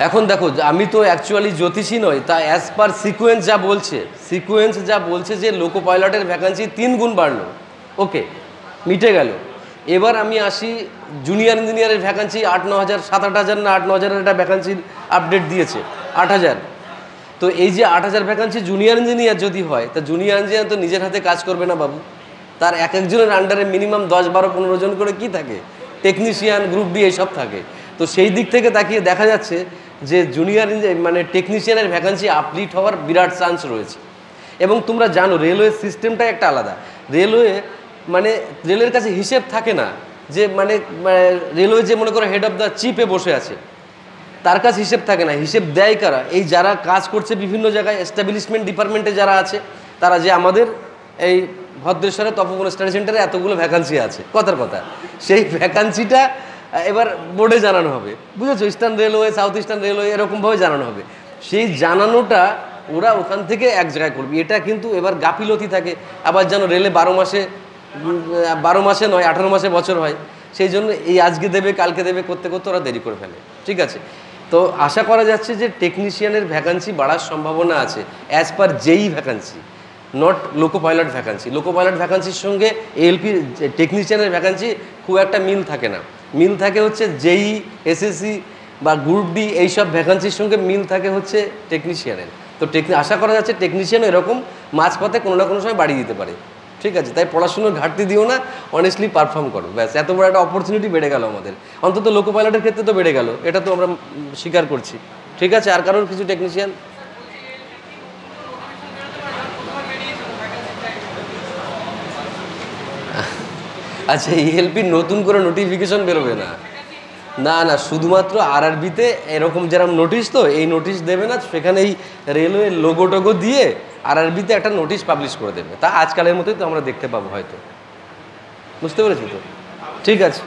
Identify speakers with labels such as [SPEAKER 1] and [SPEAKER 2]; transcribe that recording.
[SPEAKER 1] এখন দেখো, আমি তো অ্যাকচুয়ালি জ্যোতিষী নই, তা অ্যাজ পার সিকোয়েন্স যা বলছে যে লোকো পাইলটের ভ্যাকান্সি 3 গুণ বাড়লো, ওকে, মিটে গেল। এবার আমি আসি জুনিয়র ইঞ্জিনিয়ারের ভ্যাকান্সি 8-9 হাজার, 7-8 হাজার না 8-9 হাজারের একটা ভ্যাকান্সির আপডেট দিয়েছে, 8 হাজার। তো এই যে 8 হাজার ভ্যাকান্সি জুনিয়র ইঞ্জিনিয়ার যদি হয়, তা জুনিয়র ইঞ্জিনিয়ার তো নিজের হাতে কাজ করবে না বাবু, তার এক একজনের আন্ডারে মিনিমাম 10-12-15 জন করে কি থাকে, টেকনিশিয়ান, গ্রুপ ডি এইসব থাকে। তো সেই দিক থেকে তাকিয়ে দেখা যাচ্ছে যে জুনিয়র মানে টেকনিশিয়ানের ভ্যাকান্সি আপলিট হওয়ার বিরাট চান্স রয়েছে। এবং তোমরা জানো রেলওয়ে সিস্টেমটাই একটা আলাদা। রেলওয়ে মানে রেলের কাছে হিসেব থাকে না, যে মানে রেলওয়ে যে মনে করো হেড অফ দ্য চিফে বসে আছে, তার কাছে হিসেব থাকে না। হিসেব দেয় কারা? এই যারা কাজ করছে বিভিন্ন জায়গায়, এস্টাবলিশমেন্ট ডিপার্টমেন্টে যারা আছে, তারা যে আমাদের এই ভদ্রেশ্বরে তপবন স্টাডি সেন্টারে এতগুলো ভ্যাকান্সি আছে, কথার কথা, সেই ভ্যাকান্সিটা এবার বোর্ডে জানানো হবে, বুঝেছো? Eastern railway, south eastern railway এরকমভাবে জানানো হবে। সেই জানানোটা ওরা ওখান থেকে এক জায়গায় করবে। এটা কিন্তু এবার গাফিলতি থাকে। আবার যেন রেলে 12 মাসে নয় 18 মাসে বছর হয়, সেই জন্য এই আজকে দেবে কালকে দেবে করতে করতে ওরা দেরি করে ফেলে, ঠিক আছে? তো আশা করা যাচ্ছে যে টেকনিশিয়ানের ভ্যাকান্সি বাড়ার সম্ভাবনা আছে as per JE vacancy, not loco pilot vacancy. Loco pilot ভ্যাকান্সির সঙ্গে এএলপি টেকনিশিয়ানের ভ্যাকান্সি খুব একটা মিল থাকে না। মিল থাকে হচ্ছে জেই, এসএসসি বা গ্রুপ ডি, এইসব ভ্যাকান্সির সঙ্গে মিল থাকে হচ্ছে টেকনিশিয়ানের। তো আশা করা যাচ্ছে টেকনিশিয়ান এরকম মাঝপথে কোনো না কোনো সময় বাড়িয়ে দিতে পারে, ঠিক আছে? তাই পড়াশুনোর ঘাটতি দিও না, অনেস্টলি পারফর্ম করো, ব্যাস। এত বড় একটা অপরচুনিটি বেড়ে গেল আমাদের, অন্তত লোকো পাইলটের ক্ষেত্রে তো বেড়ে গেল, এটা তো আমরা স্বীকার করছি, ঠিক আছে? আর কারোর কিছু টেকনিশিয়ান? আচ্ছা, ইএলপির নতুন করে নোটিফিকেশন বেরোবে না, না না, শুধুমাত্র আরআরবিতে এরকম যেরকম নোটিশ, তো এই নোটিশ দেবে না, সেখানে এই রেলওয়ে লোগো টোগো দিয়ে আরআরবিতে একটা নোটিশ পাবলিশ করে দেবে। তা আজকালের মতোই তো আমরা দেখতে পাবো হয়তো, বুঝতে পেরেছি তো? ঠিক আছে।